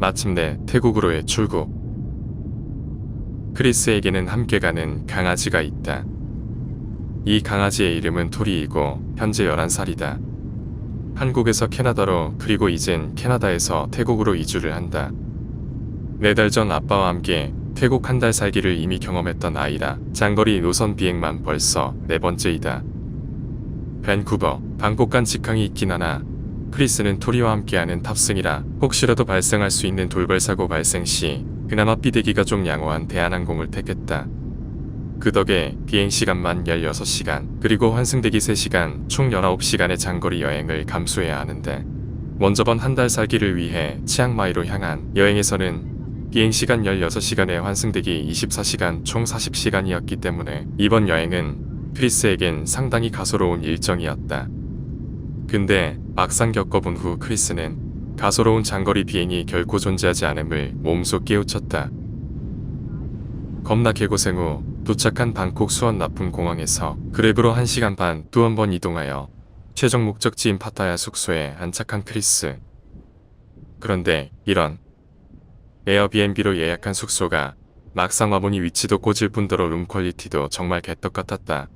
마침내 태국으로의 출국. 크리스에게는 함께 가는 강아지가 있다. 이 강아지의 이름은 토리이고 현재 11살이다. 한국에서 캐나다로 그리고 이젠 캐나다에서 태국으로 이주를 한다. 4달 전 아빠와 함께 태국 한 달 살기를 이미 경험했던 아이라 장거리 노선 비행만 벌써 4번째이다. 밴쿠버, 방콕 간 직항이 있긴 하나 크리스는 토리와 함께하는 탑승이라 혹시라도 발생할 수 있는 돌발사고 발생 시 그나마 삐대기가 좀 양호한 대한항공을 택했다. 그 덕에 비행시간만 16시간 그리고 환승대기 3시간 총 19시간의 장거리 여행을 감수해야 하는데 먼저 번 한 달 살기를 위해 치앙마이로 향한 여행에서는 비행시간 16시간에 환승대기 24시간 총 40시간이었기 때문에 이번 여행은 크리스에겐 상당히 가소로운 일정이었다. 근데 막상 겪어본 후 크리스는 가소로운 장거리 비행이 결코 존재하지 않음을 몸소 깨우쳤다. 겁나 개고생 후 도착한 방콕 수원 나품 공항에서 그랩으로 1시간 반 또 한 번 이동하여 최종 목적지인 파타야 숙소에 안착한 크리스. 그런데 이런 에어비앤비로 예약한 숙소가 막상 와보니 위치도 꽂을 뿐더러 룸 퀄리티도 정말 개떡 같았다.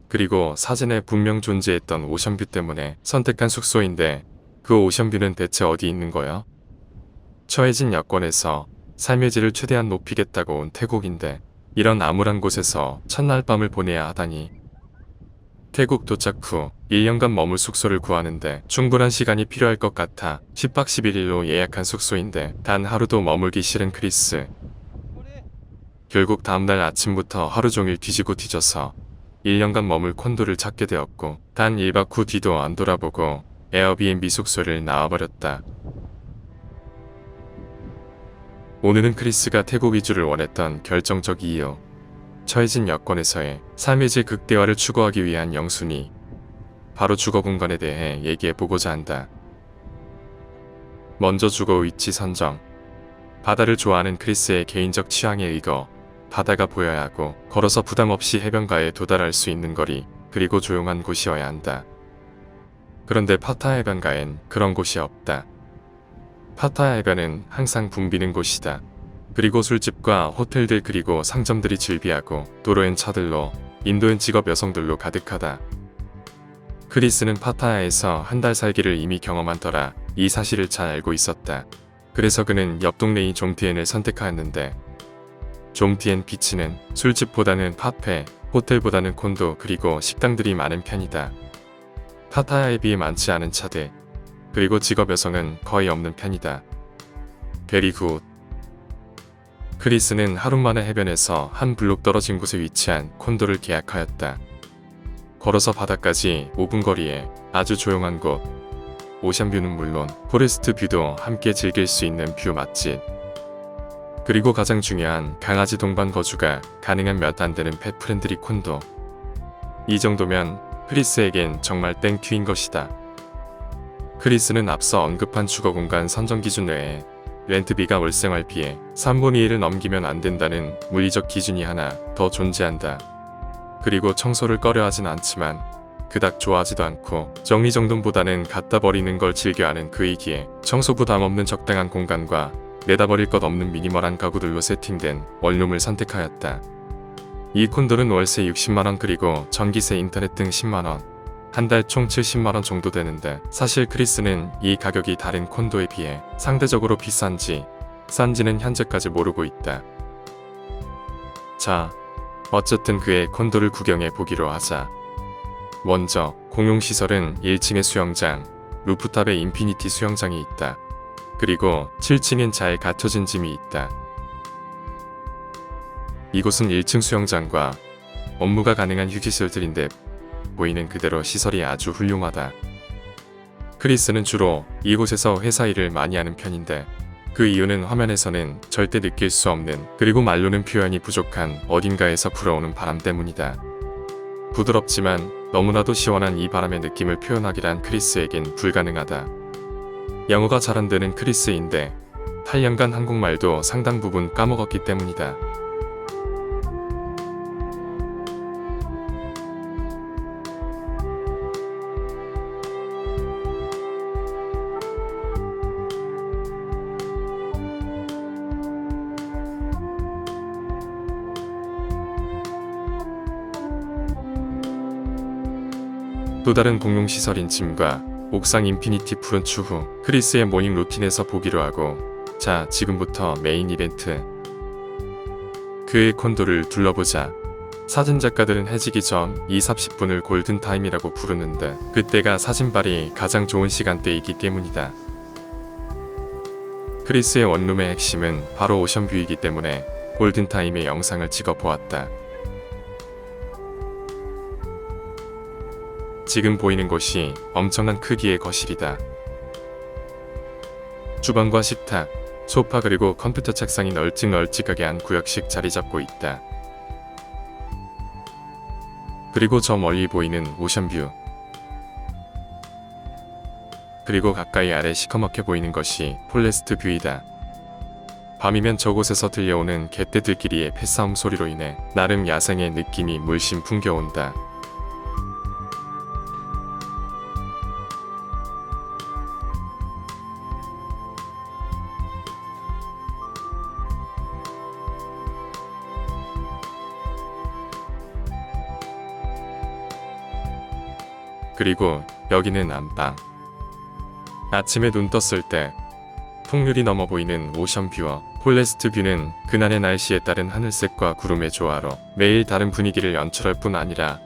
그리고 사진에 분명 존재했던 오션뷰 때문에 선택한 숙소인데 그 오션뷰는 대체 어디 있는 거야? 처해진 여건에서 삶의 질을 최대한 높이겠다고 온 태국인데 이런 암울한 곳에서 첫날 밤을 보내야 하다니. 태국 도착 후 1년간 머물 숙소를 구하는데 충분한 시간이 필요할 것 같아 10박 11일로 예약한 숙소인데 단 하루도 머물기 싫은 크리스. 결국 다음날 아침부터 하루 종일 뒤지고 뒤져서 1년간 머물 콘도를 찾게 되었고 단 1박 후 뒤도 안 돌아보고 에어비앤비 숙소를 나와버렸다. 오늘은 크리스가 태국 이주를 원했던 결정적 이유, 처해진 여건에서의 삶의 질 극대화를 추구하기 위한 영순위, 바로 주거 공간에 대해 얘기해보고자 한다. 먼저 주거 위치 선정. 바다를 좋아하는 크리스의 개인적 취향에 의거 바다가 보여야 하고 걸어서 부담 없이 해변가에 도달할 수 있는 거리, 그리고 조용한 곳이어야 한다. 그런데 파타야 해변가엔 그런 곳이 없다. 파타야 해변은 항상 붐비는 곳이다. 그리고 술집과 호텔들 그리고 상점들이 즐비하고 도로엔 차들로 인도인 직업 여성들로 가득하다. 크리스는 파타야에서 한 달 살기를 이미 경험한 터라 이 사실을 잘 알고 있었다. 그래서 그는 옆 동네인 좀티엔을 선택하였는데 좀티엔 비치는 술집보다는 카페, 호텔보다는 콘도 그리고 식당들이 많은 편이다. 파타야에 비해 많지 않은 차들, 그리고 직업 여성은 거의 없는 편이다. 베리 굿. 크리스는 하루 만에 해변에서 한 블록 떨어진 곳에 위치한 콘도를 계약하였다. 걸어서 바다까지 5분 거리에 아주 조용한 곳. 오션뷰는 물론 포레스트 뷰도 함께 즐길 수 있는 뷰 맛집. 그리고 가장 중요한 강아지 동반 거주가 가능한 몇 안 되는 펫 프렌들리 콘도. 이 정도면 크리스에겐 정말 땡큐인 것이다. 크리스는 앞서 언급한 주거공간 선정 기준 외에 렌트비가 월생활비에 3분의 1을 넘기면 안 된다는 물리적 기준이 하나 더 존재한다. 그리고 청소를 꺼려하진 않지만 그닥 좋아하지도 않고 정리정돈보다는 갖다 버리는 걸 즐겨하는 그이기에 청소 부담 없는 적당한 공간과 내다 버릴 것 없는 미니멀한 가구들로 세팅된 원룸을 선택하였다. 이 콘도는 월세 60만원 그리고 전기세 인터넷 등 10만원, 한 달 총 70만원 정도 되는데 사실 크리스는 이 가격이 다른 콘도에 비해 상대적으로 비싼지 싼지는 현재까지 모르고 있다. 자, 어쨌든 그의 콘도를 구경해 보기로 하자. 먼저 공용시설은 1층에 수영장, 루프탑에 인피니티 수영장이 있다. 그리고 7층엔 잘 갖춰진 짐이 있다. 이곳은 1층 수영장과 업무가 가능한 휴게실들인데 보이는 그대로 시설이 아주 훌륭하다. 크리스는 주로 이곳에서 회사 일을 많이 하는 편인데 그 이유는 화면에서는 절대 느낄 수 없는 그리고 말로는 표현이 부족한 어딘가에서 불어오는 바람 때문이다. 부드럽지만 너무나도 시원한 이 바람의 느낌을 표현하기란 크리스에겐 불가능하다. 영어가 잘 안되는 크리스인데 8년간 한국말도 상당 부분 까먹었기 때문이다. 또 다른 공용시설인 짐과 옥상 인피니티 풀은 추후 크리스의 모닝 루틴에서 보기로 하고, 자, 지금부터 메인 이벤트. 그의 콘도를 둘러보자. 사진작가들은 해지기 전 2, 30분을 골든타임이라고 부르는데, 그때가 사진발이 가장 좋은 시간대이기 때문이다. 크리스의 원룸의 핵심은 바로 오션뷰이기 때문에 골든타임의 영상을 찍어 보았다. 지금 보이는 곳이 엄청난 크기의 거실이다. 주방과 식탁, 소파 그리고 컴퓨터 책상이 널찍널찍하게 한 구역씩 자리 잡고 있다. 그리고 저 멀리 보이는 오션뷰. 그리고 가까이 아래 시커멓게 보이는 것이 폴레스트 뷰이다. 밤이면 저곳에서 들려오는 개떼들끼리의 패싸움 소리로 인해 나름 야생의 느낌이 물씬 풍겨온다. 그리고 여기는 안방. 아침에 눈 떴을 때 풍률이 넘어 보이는 오션뷰와 폴레스트 뷰는 그날의 날씨에 따른 하늘색과 구름의 조화로 매일 다른 분위기를 연출할 뿐 아니라,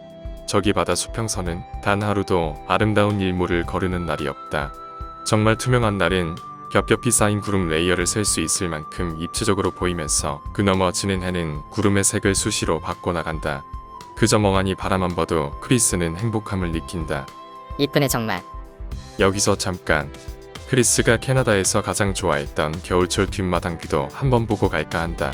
저기 바다 수평선은 단 하루도 아름다운 일몰을 거르는 날이 없다. 정말 투명한 날은 겹겹이 쌓인 구름 레이어를 셀 수 있을 만큼 입체적으로 보이면서 그 너머 지는 해는 구름의 색을 수시로 바꿔나간다. 그저 멍하니 바라만 봐도 크리스는 행복함을 느낀다. 이쁘네 정말. 여기서 잠깐, 크리스가 캐나다에서 가장 좋아했던 겨울철 뒷마당 뷰도 한번 보고 갈까 한다.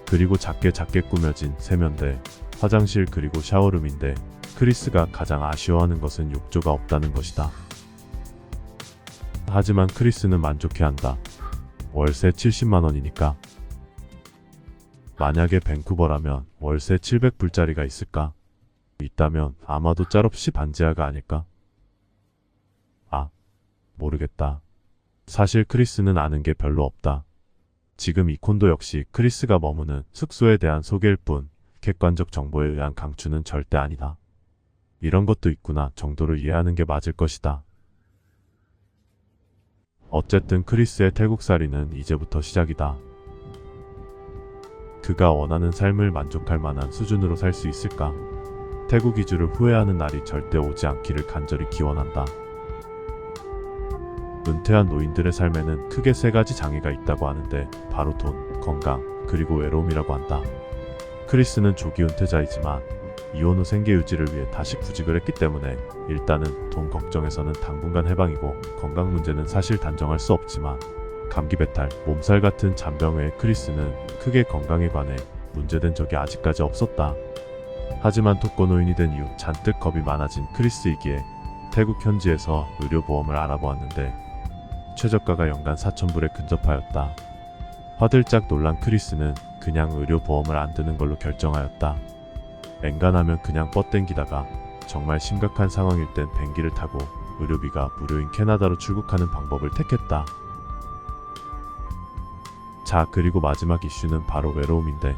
그리고 작게 꾸며진 세면대, 화장실 그리고 샤워룸인데, 크리스가 가장 아쉬워하는 것은 욕조가 없다는 것이다. 하지만 크리스는 만족해한다. 월세 70만원이니까. 만약에 밴쿠버라면 월세 700불짜리가 있을까? 있다면 아마도 짤없이 반지하가 아닐까? 아, 모르겠다. 사실 크리스는 아는 게 별로 없다. 지금 이 콘도 역시 크리스가 머무는 숙소에 대한 소개일 뿐, 객관적 정보에 의한 강추는 절대 아니다. 이런 것도 있구나 정도로 이해하는 게 맞을 것이다. 어쨌든 크리스의 태국살이는 이제부터 시작이다. 그가 원하는 삶을 만족할 만한 수준으로 살 수 있을까? 태국 이주를 후회하는 날이 절대 오지 않기를 간절히 기원한다. 은퇴한 노인들의 삶에는 크게 세 가지 장애가 있다고 하는데, 바로 돈, 건강, 그리고 외로움이라고 한다. 크리스는 조기 은퇴자이지만 이혼 후 생계 유지를 위해 다시 구직을 했기 때문에 일단은 돈 걱정에서는 당분간 해방이고, 건강 문제는 사실 단정할 수 없지만 감기 배탈, 몸살 같은 잔병 외에 크리스는 크게 건강에 관해 문제된 적이 아직까지 없었다. 하지만 독거노인이 된 이후 잔뜩 겁이 많아진 크리스이기에 태국 현지에서 의료보험을 알아보았는데 최저가가 연간 4,000불에 근접하였다. 화들짝 놀란 크리스는 그냥 의료보험을 안 드는 걸로 결정하였다. 엔간하면 그냥 뻗댕기다가 정말 심각한 상황일 땐 뱅기를 타고 의료비가 무료인 캐나다로 출국하는 방법을 택했다. 자, 그리고 마지막 이슈는 바로 외로움인데,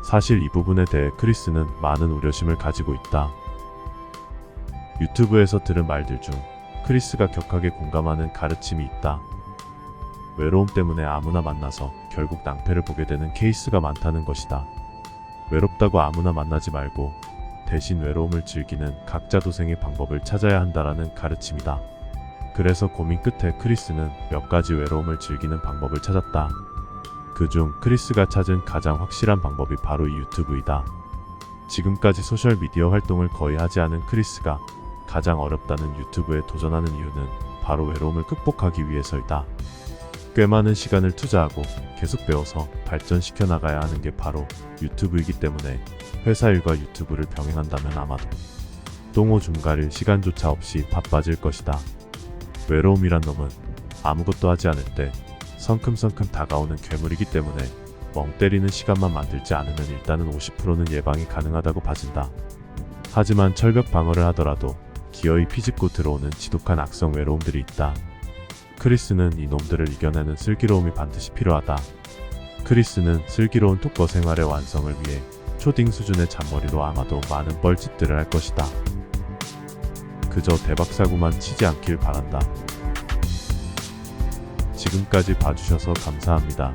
사실 이 부분에 대해 크리스는 많은 우려심을 가지고 있다. 유튜브에서 들은 말들 중 크리스가 격하게 공감하는 가르침이 있다. 외로움 때문에 아무나 만나서 결국 낭패를 보게 되는 케이스가 많다는 것이다. 외롭다고 아무나 만나지 말고 대신 외로움을 즐기는 각자 도생의 방법을 찾아야 한다라는 가르침이다. 그래서 고민 끝에 크리스는 몇 가지 외로움을 즐기는 방법을 찾았다. 그중 크리스가 찾은 가장 확실한 방법이 바로 이 유튜브이다. 지금까지 소셜미디어 활동을 거의 하지 않은 크리스가 가장 어렵다는 유튜브에 도전하는 이유는 바로 외로움을 극복하기 위해서이다. 꽤 많은 시간을 투자하고 계속 배워서 발전시켜 나가야 하는 게 바로 유튜브이기 때문에 회사 일과 유튜브를 병행한다면 아마도 똥오줌 가릴 시간조차 없이 바빠질 것이다. 외로움이란 놈은 아무것도 하지 않을 때 성큼성큼 다가오는 괴물이기 때문에 멍 때리는 시간만 만들지 않으면 일단은 50%는 예방이 가능하다고 봐진다. 하지만 철벽 방어를 하더라도 기어이 피집고 들어오는 지독한 악성 외로움들이 있다. 크리스는 이 놈들을 이겨내는 슬기로움이 반드시 필요하다. 크리스는 슬기로운 토커 생활의 완성을 위해 초딩 수준의 잔머리로 아마도 많은 뻘짓들을 할 것이다. 그저 대박사고만 치지 않길 바란다. 지금까지 봐주셔서 감사합니다.